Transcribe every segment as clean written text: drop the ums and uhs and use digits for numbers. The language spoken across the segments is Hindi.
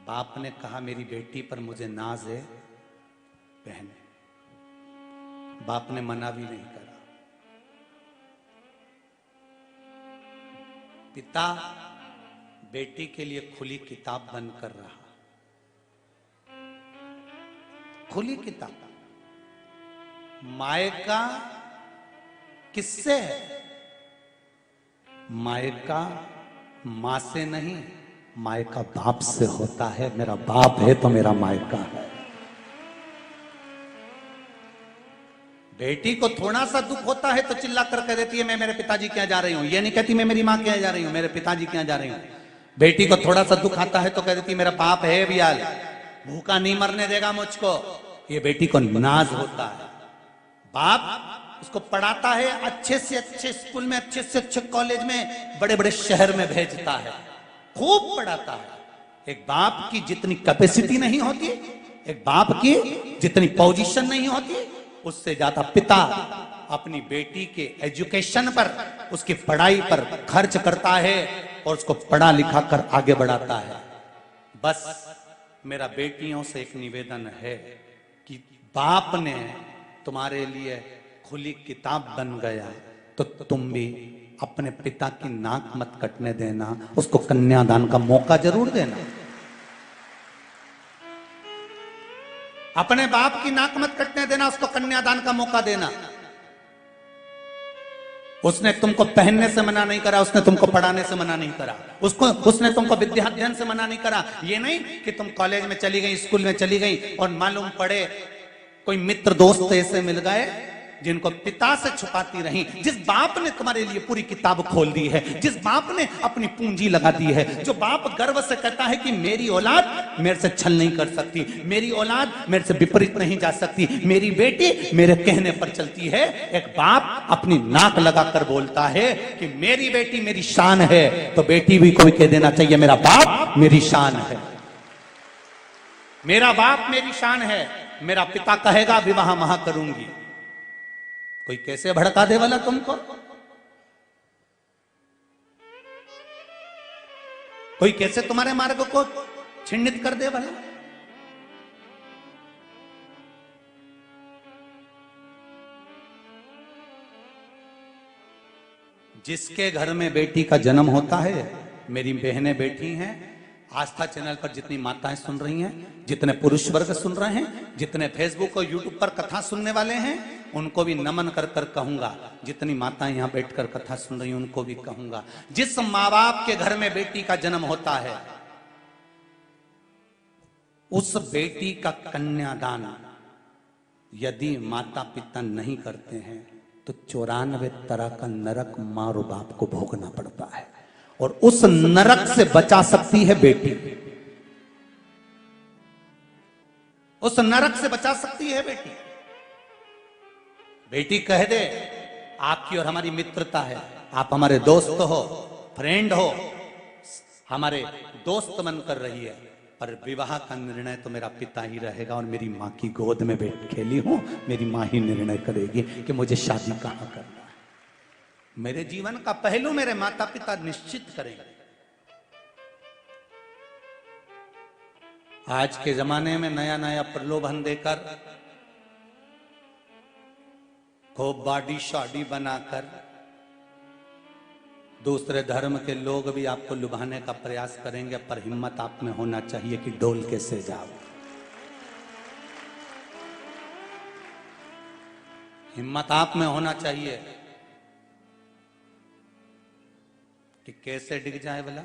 बाप ने कहा मेरी बेटी पर मुझे नाज है, बहन। बाप ने मना भी नहीं करा। पिता बेटी के लिए खुली किताब बनकर रहा। खुली किताब। मायका किससे है? मायका मां से नहीं, मायका बाप से होता है। मेरा बाप है तो मेरा मायका है। बेटी को थोड़ा सा दुख होता है तो चिल्ला कर कह देती है मैं मेरे पिताजी के यहाँ जा रही हूं। ये नहीं कहती मैं मेरी मां के यहाँ जा रही हूं, मेरे पिताजी के यहाँ जा रही हूं। बेटी को थोड़ा सा दुख आता है तो कह देती है मेरा बाप है बियाल, भूखा नहीं मरने देगा मुझको। ये बेटी को नाज होता है। बाप उसको पढ़ाता है, अच्छे से अच्छे स्कूल में, अच्छे से अच्छे कॉलेज में, बड़े बड़े शहर में भेजता है, खूब पढ़ाता है। एक बाप की जितनी कैपेसिटी नहीं होती, एक बाप की जितनी पोजीशन नहीं होती, उससे ज्यादा पिता अपनी बेटी के एजुकेशन पर, उसकी पढ़ाई पर खर्च करता है और उसको पढ़ा लिखा कर आगे बढ़ाता है। बस मेरा बेटियों से एक निवेदन है कि बाप ने तुम्हारे लिए खुली किताब बन गया तो तुम भी अपने पिता की नाक मत कटने देना, उसको कन्यादान का मौका जरूर देना। अपने बाप की नाक मत कटने देना, उसको कन्यादान का मौका देना। उसने तुमको पहनने से मना नहीं करा, उसने तुमको पढ़ाने से मना नहीं करा, उसने तुमको विद्याध्ययन से मना नहीं करा। ये नहीं कि तुम कॉलेज में चली गई, स्कूल में चली गई और मालूम पड़े कोई मित्र दोस्त ऐसे मिल गए जिनको पिता से छुपाती रही। जिस बाप ने तुम्हारे लिए पूरी किताब खोल दी है, जिस बाप ने अपनी पूंजी लगा दी है, जो बाप गर्व से कहता है कि मेरी औलाद मेरे से छल नहीं कर सकती, मेरी औलाद मेरे से विपरीत नहीं जा सकती, मेरी बेटी मेरे कहने पर चलती है। एक बाप अपनी नाक लगाकर बोलता है कि मेरी बेटी मेरी शान है, तो बेटी भी कोई कह देना चाहिए मेरा बाप मेरी शान है, मेरा बाप मेरी शान है। मेरा पिता कहेगा विवाह महा करूंगी। कोई कैसे भड़का दे वाला तुमको, कोई कैसे तुम्हारे मार्ग को छिन्नित कर दे वाला। जिसके घर में बेटी का जन्म होता है, मेरी बहनें बैठी हैं, आस्था चैनल पर जितनी माताएं सुन रही हैं, जितने पुरुष वर्ग सुन रहे हैं, जितने फेसबुक और यूट्यूब पर कथा सुनने वाले हैं, उनको भी नमन कर कर कहूंगा। जितनी माताएं यहां बैठकर कथा सुन रही हैं उनको भी कहूंगा, जिस माँ बाप के घर में बेटी का जन्म होता है, उस बेटी का कन्यादान यदि माता पिता नहीं करते हैं तो 94 तरह का नरक माँ और बाप को भोगना पड़ता है। और उस नरक से बचा सकती है बेटी, उस नरक से बचा सकती है बेटी। बेटी कह दे आपकी और हमारी मित्रता है, आप हमारे दोस्त हो, फ्रेंड हो, हमारे दोस्त बनकर रही है, पर विवाह का निर्णय तो मेरा पिता ही रहेगा और मेरी मां की गोद में बैठ खेली हूं, मेरी मां ही निर्णय करेगी कि मुझे शादी कहां करना है। मेरे जीवन का पहलू मेरे माता पिता निश्चित करेंगे। आज के जमाने में नया नया प्रलोभन देकर, खूब बॉडी शॉडी बनाकर, दूसरे धर्म के लोग भी आपको लुभाने का प्रयास करेंगे, पर हिम्मत आप में होना चाहिए कि डोल कैसे जाओ। हिम्मत आप में होना चाहिए कि कैसे डिग जाए भला।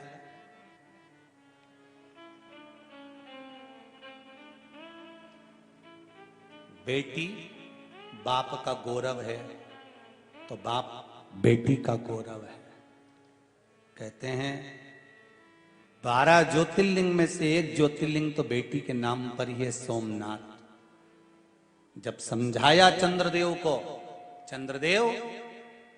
बेटी बाप का गौरव है तो बाप बेटी का गौरव है। कहते हैं 12 ज्योतिर्लिंग में से एक ज्योतिर्लिंग तो बेटी के नाम पर ही है, सोमनाथ। जब समझाया चंद्रदेव को, चंद्रदेव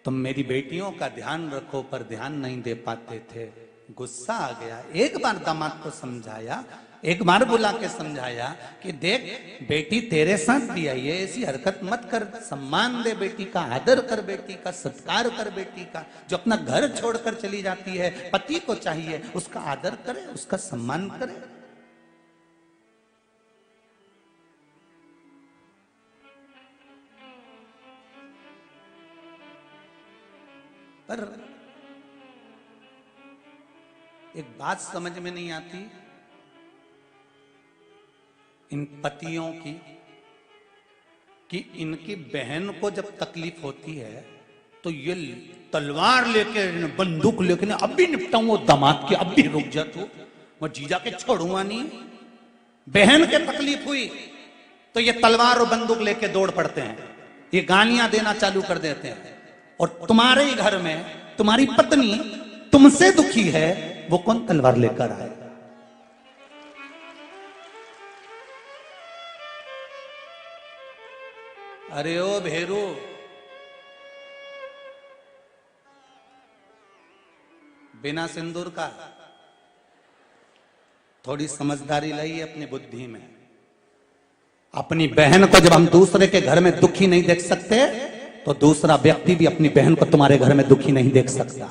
तुम मेरी बेटियों का ध्यान रखो, पर ध्यान नहीं दे पाते थे, गुस्सा आ गया। एक बार दामाद को समझाया, एक बार बुला के समझाया कि देख बेटी तेरे साथ भी आई है, ऐसी हरकत मत कर, सम्मान दे बेटी का, आदर कर बेटी का, सत्कार कर बेटी का। जो अपना घर छोड़कर चली जाती है, पति को चाहिए उसका आदर करे, उसका सम्मान करे। पर एक बात समझ में नहीं आती इन पतियों की कि इनकी बहन को जब तकलीफ होती है तो ये तलवार लेके बंदूक लेके अब भी निपटाऊं वो दामाद की, अब भी रुक जा तू, मैं जीजा के छोड़ूंगा नहीं। बहन के तकलीफ हुई तो ये तलवार और बंदूक लेके दौड़ पड़ते हैं, ये गालियां देना चालू कर देते हैं। और तुम्हारे ही घर में तुम्हारी पत्नी तुमसे दुखी है, वो कौन तलवार लेकर आए? अरे ओ भेरू, बिना सिंदूर का थोड़ी समझदारी लाई अपनी बुद्धि में। अपनी बहन को जब हम दूसरे के घर में दुखी नहीं देख सकते तो दूसरा व्यक्ति भी अपनी बहन को तुम्हारे घर में दुखी नहीं देख सकता।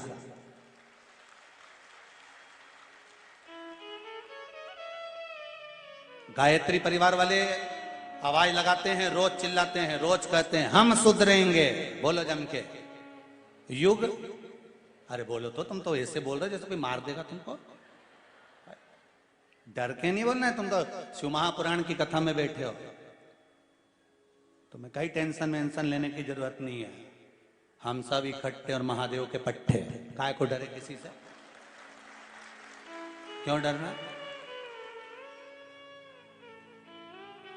गायत्री परिवार वाले आवाज लगाते हैं, रोज चिल्लाते हैं, रोज कहते हैं हम सुधरेंगे, बोलो जम के। युग, अरे बोलो तो, तुम तो ऐसे बोल रहे जैसे कोई मार देगा तुमको। डर के नहीं बोलना है, तुम तो शिव महापुराण की कथा में बैठे हो, तुम्हें कई टेंशन वेंशन लेने की जरूरत नहीं है। हम सब इकट्ठे और महादेव के पट्टे, काय को डरे किसी से? क्यों डरना?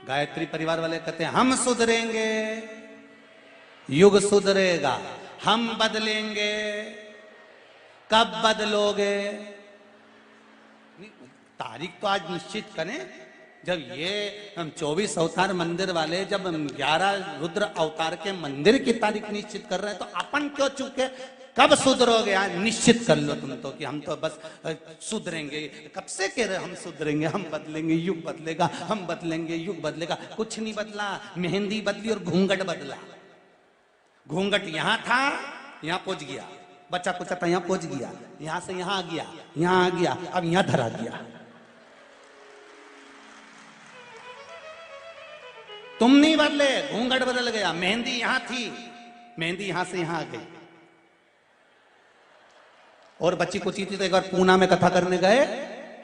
गायत्री परिवार वाले कहते हैं हम सुधरेंगे, युग सुधरेगा, हम बदलेंगे। कब बदलोगे? तारीख तो आज निश्चित करें। जब ये हम 24 अवतार मंदिर वाले जब 11 रुद्र अवतार के मंदिर की तारीख निश्चित कर रहे हैं तो अपन क्यों चूके? कब सुधरोगे? आज निश्चित कर लो तुम तो कि हम तो बस सुधरेंगे। कब से कह रहे हम सुधरेंगे, हम बदलेंगे, युग बदलेगा, हम बदलेंगे, युग बदलेगा। कुछ नहीं बदला, मेहंदी बदली और घूंघट बदला। घूंघट यहां था, यहां पहुंच गया, बच्चा कुछ था, यहां पहुंच गया, यहां से यहां आ गया, यहां आ गया, अब यहां धरा गया। तुम नहीं बदले, घूंघट बदल गया। मेहंदी यहां थी, मेहंदी यहां से यहां आ गई। और बच्ची कुछ थी तो एक बार पूना में कथा करने गए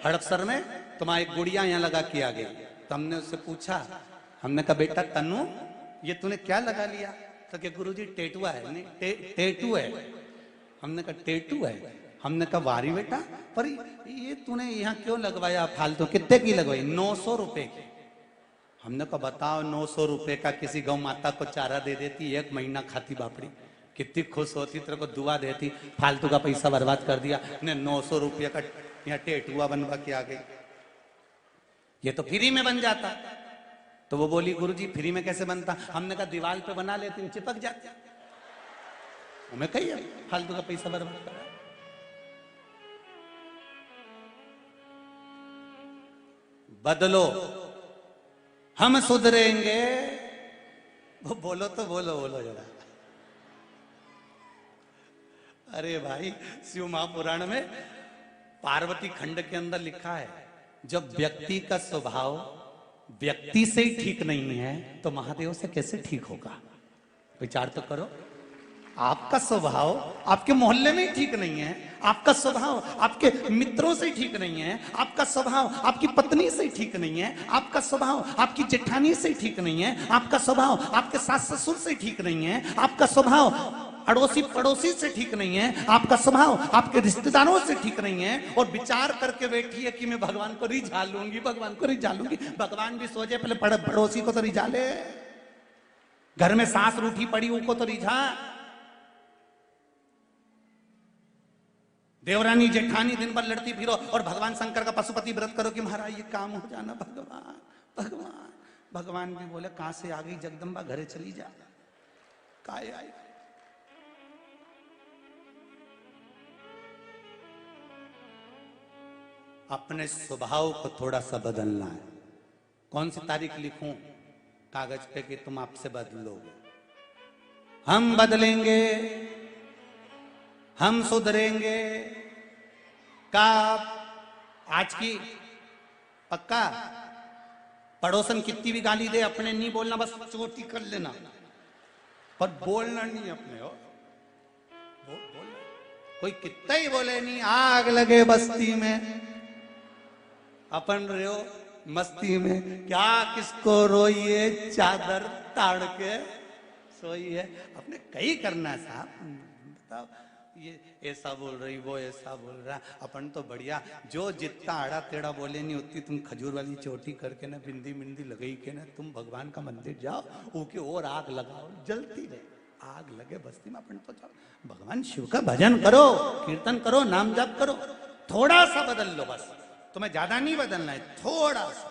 हड़पसर में, तो वहां एक गुड़िया यहां लगा के आ गई। तो हमने उससे पूछा, हमने कहा बेटा तनु ये तूने क्या लगा लिया? तो क्या गुरुजी टेटुआ है? नहीं टेटू है। हमने कहा टेटू है? हमने कहा वारी बेटा, पर ये तूने यहाँ क्यों लगवाया फालतू? कितने की लगवाई? 900 रुपए की। हमने कहा बताओ 900 रुपए का किसी गौ माता को चारा दे देती, 1 महीना खाती बापड़ी, कितनी खुश होती, तेरे को दुआ देती। फालतू का पैसा बर्बाद कर दिया ने, 900 रुपये का यहाँ टेटुआ बनवा के आ गई। ये तो फ्री में बन जाता। तो वो बोली गुरुजी फ्री में कैसे बनता? हमने कहा दीवार पे बना लेती, चिपक जाती। हमें कही फालतू का पैसा बर्बाद कर। बदलो, हम सुधरेंगे। वो बोलो तो बोलो, बोलो जरा। अरे भाई, शिव महापुराण में पार्वती खंड के अंदर लिखा है जब व्यक्ति का स्वभाव व्यक्ति से ही ठीक नहीं है तो महादेव से कैसे ठीक होगा? विचार तो करो। आपका स्वभाव आपके मोहल्ले में ही ठीक नहीं है, आपका स्वभाव आपके मित्रों से ठीक नहीं है, आपका स्वभाव आपकी पत्नी से ठीक नहीं है, आपका स्वभाव आपकी जेठानी से ठीक नहीं है, आपका स्वभाव आपके सास ससुर से ठीक नहीं है, आपका स्वभाव अड़ोसी पड़ोसी से ठीक नहीं है, आपका स्वभाव आपके रिश्तेदारों से ठीक नहीं है। और विचार करके बैठी है कि मैं भगवान को रिझा लूंगी, भगवान को रिझा लूंगी। भगवान भी सोचे पहले पड़ोसी को तो रिझा ले, घर में सास रूठी पड़ी उनको तो रिझा। देवरानी जेठानी दिन भर लड़ती फिरो और भगवान शंकर का पशुपति व्रत करो कि महाराज ये काम हो जाना। भगवान भगवान भगवान भी बोले कहां से आ गई जगदम्बा, घरे चली जा। काय आई? अपने स्वभाव को थोड़ा सा बदलना है। कौन सी तारीख लिखूं कागज पे कि तुम आपसे बदलोगे? हम बदलेंगे, हम सुधरेंगे। का आज की पक्का? पड़ोसन कितनी भी गाली दे अपने नहीं बोलना, बस चोटी कर लेना, पर बोलना नहीं अपने। हो बोलना। कोई कितना ही बोले नहीं, आग लगे बस्ती में, अपन रहो मस्ती में, क्या किसको रोइए चादर ताड़ के सोइए। अपने कई करना साहब, बताओ ये ऐसा बोल रही, वो ऐसा बोल रहा, अपन तो बढ़िया जो जितना आड़ा टेढ़ा बोले नहीं उतनी तुम खजूर वाली चोटी करके ना बिंदी बिंदी लगई के ना तुम भगवान का मंदिर जाओ, ऊके और आग लगाओ, जलती रहे, आग लगे बस्ती में। अपन तो जाओ भगवान शिव का भजन करो, कीर्तन करो, नाम जाप करो, थोड़ा सा बदल लो बस, तुम्हें ज्यादा नहीं बदलना है, थोड़ा सा।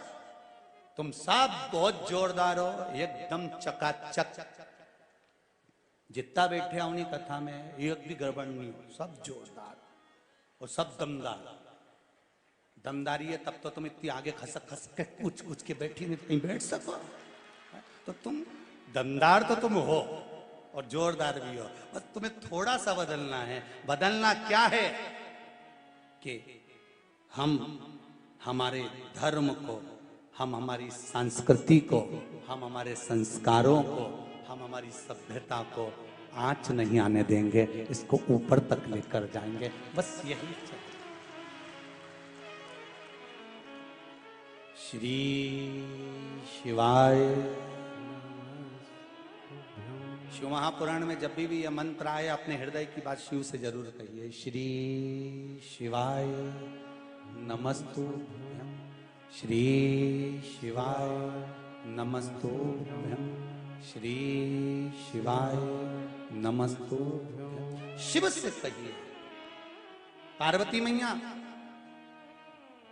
तुम सब बहुत जोरदार हो, एकदम चकाचक, जितना बैठे उन्हीं कथा में एक भी गड़बड़ नहीं हो, सब जोरदार और सब दमदार। दमदारी है तब तो तुम इतनी आगे खसक खसक के कुछ कुछ के बैठी नहीं, कहीं बैठ सको, तो तुम दमदार तो तुम हो और जोरदार भी हो, बस तुम्हें थोड़ा सा बदलना है। बदलना क्या है कि हम हमारे धर्म को, हम हमारी संस्कृति को, हम हमारे संस्कारों को, हम हमारी सभ्यता को आंच नहीं आने देंगे, इसको ऊपर तक लेकर जाएंगे, बस यही चाहिए। श्री शिवाय। शिव महापुराण में जब भी यह मंत्र आए अपने हृदय की बात शिव से जरूर कहिए। श्री शिवाय नमस्तुभ्यं, श्री शिवाय नमस्तुभ्यं, श्री शिवाय नमस्तुभ्यं। शिव से कहिए। पार्वती मैया,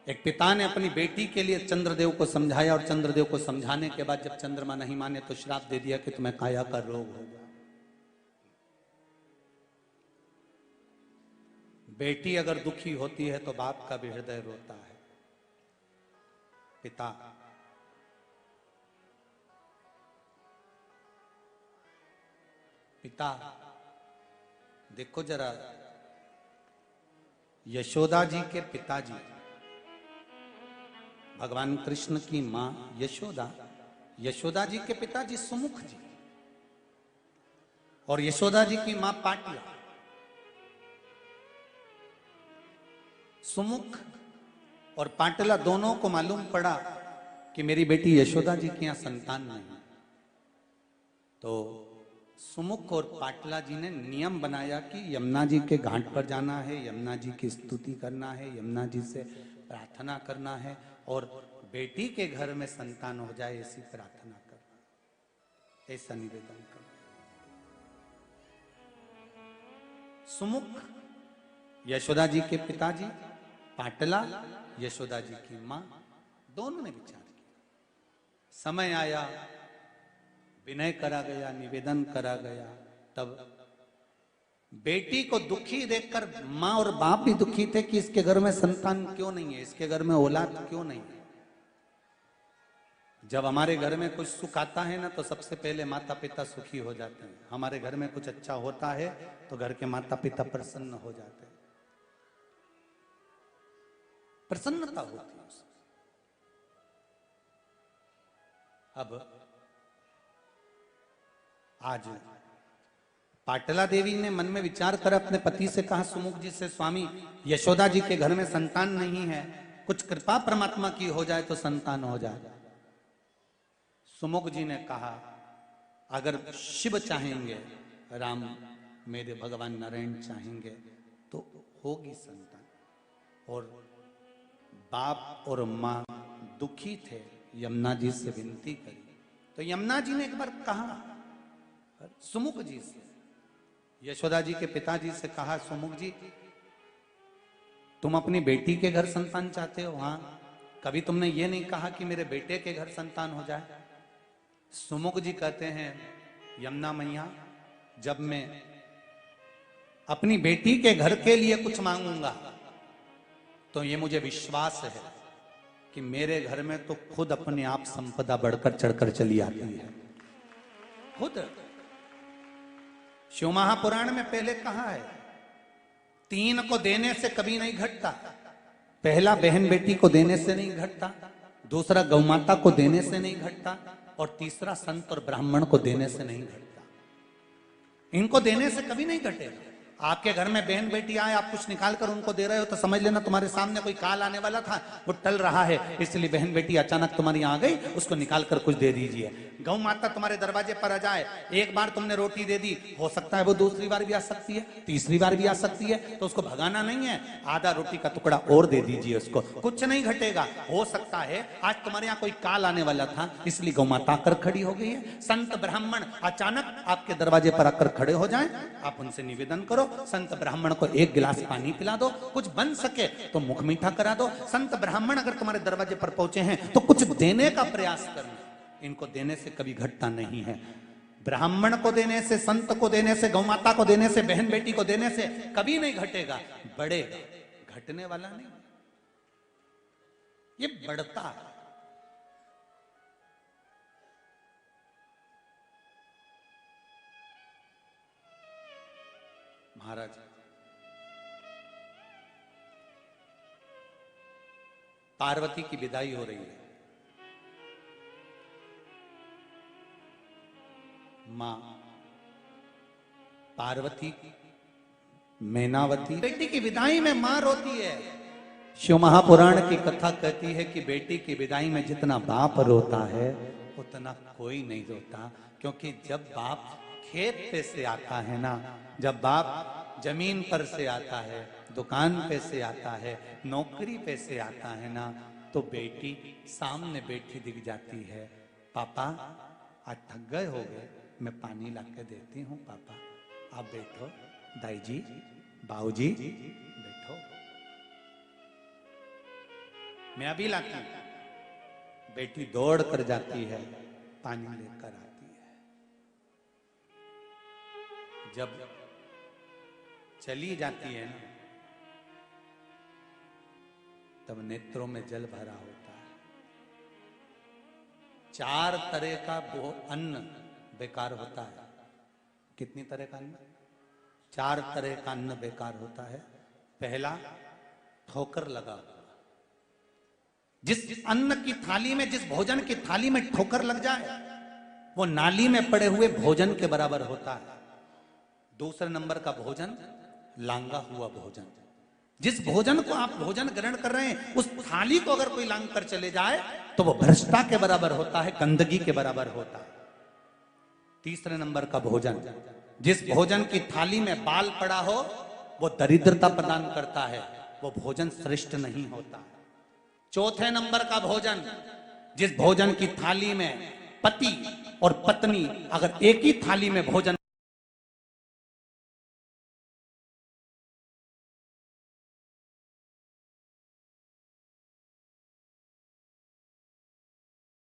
एक पिता ने अपनी बेटी के लिए चंद्रदेव को समझाया और चंद्रदेव को समझाने के बाद जब चंद्रमा नहीं माने तो श्राप दे दिया कि तुम्हें काया का रोग होगा। बेटी अगर दुखी होती है तो बाप का भी हृदय रोता है। पिता पिता देखो जरा, यशोदा जी के पिताजी, भगवान कृष्ण की मां यशोदा, यशोदा जी के पिताजी सुमुख जी और यशोदा जी की मां पाटिया। सुमुख और पाटला दोनों को मालूम पड़ा कि मेरी बेटी यशोदा जी के यहां संतान नहीं, तो सुमुख और पाटला जी ने नियम बनाया कि यमुना जी के घाट पर जाना है, यमुना जी की स्तुति करना है, यमुना जी से प्रार्थना करना है और बेटी के घर में संतान हो जाए ऐसी प्रार्थना करना, ऐसा निवेदन करना। सुमुख यशोदा जी के पिताजी, पाटला यशोदा जी की मां, दोनों ने विचार किया। समय आया, विनय करा गया, निवेदन करा गया, तब बेटी को दुखी देखकर मां और बाप भी दुखी थे कि इसके घर में संतान क्यों नहीं है, इसके घर में औलाद क्यों नहीं है। जब हमारे घर में कुछ सुख आता है ना तो सबसे पहले माता पिता सुखी हो जाते हैं। हमारे घर में कुछ अच्छा होता है तो घर के माता पिता प्रसन्न हो जाते हैं, प्रसन्नता होती है। अब आज पाटला देवी ने मन में विचार कर अपने पति से कहा, सुमुख जी से, स्वामी यशोदा जी के घर में संतान नहीं है, कुछ कृपा परमात्मा की हो जाए तो संतान हो जाए। सुमुख जी ने कहा, अगर शिव चाहेंगे, राम मेरे भगवान नारायण चाहेंगे तो होगी संतान। और बाप और मां दुखी थे, यमुना जी से विनती करी तो यमुना जी ने एक बार कहा सुमुख जी से, यशोदा जी के पिताजी से कहा, सुमुख जी तुम अपनी बेटी के घर संतान चाहते हो? हाँ। कभी तुमने ये नहीं कहा कि मेरे बेटे के घर संतान हो जाए? सुमुख जी कहते हैं, यमुना मैया जब मैं अपनी बेटी के घर के लिए कुछ मांगूंगा तो ये मुझे विश्वास है कि मेरे घर में तो खुद अपने आप संपदा बढ़कर चढ़कर चली आती है। खुद शिव महापुराण में पहले कहा है, 3 को देने से कभी नहीं घटता। पहला बहन बेटी को देने से नहीं घटता, दूसरा गौमाता को देने से नहीं घटता और तीसरा संत और ब्राह्मण को देने से नहीं घटता। इनको देने से कभी नहीं घटेगा। आपके घर में बहन बेटी आए, आप कुछ निकाल कर उनको दे रहे हो तो समझ लेना तुम्हारे सामने कोई काल आने वाला था, वो टल रहा है, इसलिए बहन बेटी अचानक तुम्हारी यहाँ आ गई, उसको निकाल कर कुछ दे दीजिए। गौ माता तुम्हारे दरवाजे पर आ जाए, एक बार तुमने रोटी दे दी, हो सकता है वो दूसरी बार भी आ सकती है, तीसरी बार भी आ सकती है, तो उसको भगाना नहीं है, आधा रोटी का टुकड़ा और दे दीजिए उसको, कुछ नहीं घटेगा। हो सकता है आज तुम्हारे यहाँ कोई काल आने वाला था, इसलिए गौ माता आकर खड़ी हो गई है। संत ब्राह्मण अचानक आपके दरवाजे पर आकर खड़े हो जाएं, आप उनसे निवेदन करो, संत ब्राह्मण को एक गिलास पानी पिला दो, कुछ बन सके तो मुख मीठा करा दो। संत ब्राह्मण अगर तुम्हारे दरवाजे पर पहुंचे हैं तो कुछ देने का प्रयास करना, इनको देने से कभी घटता नहीं है। ब्राह्मण को देने से, संत को देने से, गौ माता को देने से, बहन बेटी को देने से कभी नहीं घटेगा, बढ़ेगा, घटने वाला नहीं, ये बढ़ता है। महाराज पार्वती की विदाई हो रही है, मां पार्वती मैनावती बेटी की विदाई में मां रोती है। शिव महापुराण की कथा कहती है कि बेटी की विदाई में जितना बाप रोता है उतना कोई नहीं रोता, क्योंकि जब बाप खेत पे से आता है ना, जब बाप जमीन पर से आता है, दुकान पे से आता है, नौकरी पे से आता है ना, तो बेटी सामने बैठी दिख जाती है, पापा आज थक गए हो गए, मैं पानी ला के देती हूँ, पापा आप बैठो, दाई जी बाबूजी बैठो, मैं अभी लाती हूं। बेटी दौड़ कर जाती है, पानी लेकर आती है। जब चली जाती है ना, तब नेत्रों में जल भरा होता है। 4 तरह का वो अन्न बेकार होता है। कितनी तरह का अन्न? 4 तरह का अन्न बेकार होता है। पहला, ठोकर लगा हुआ। जिस अन्न की थाली में, जिस भोजन की थाली में ठोकर लग जाए, वो नाली में पड़े हुए भोजन के बराबर होता है। दूसरे नंबर का भोजन, लांगा हुआ भोजन। जिस भोजन को आप भोजन ग्रहण कर रहे हैं, उस थाली को अगर कोई लांग कर चले जाए तो वो भ्रष्टता के बराबर होता है, गंदगी के बराबर होता है। तीसरे नंबर का भोजन, जिस भोजन की थाली में बाल पड़ा हो, वो दरिद्रता प्रदान करता है, वो भोजन श्रेष्ठ नहीं होता। चौथे नंबर का भोजन, जिस भोजन की थाली में पति और पत्नी अगर एक ही थाली में भोजन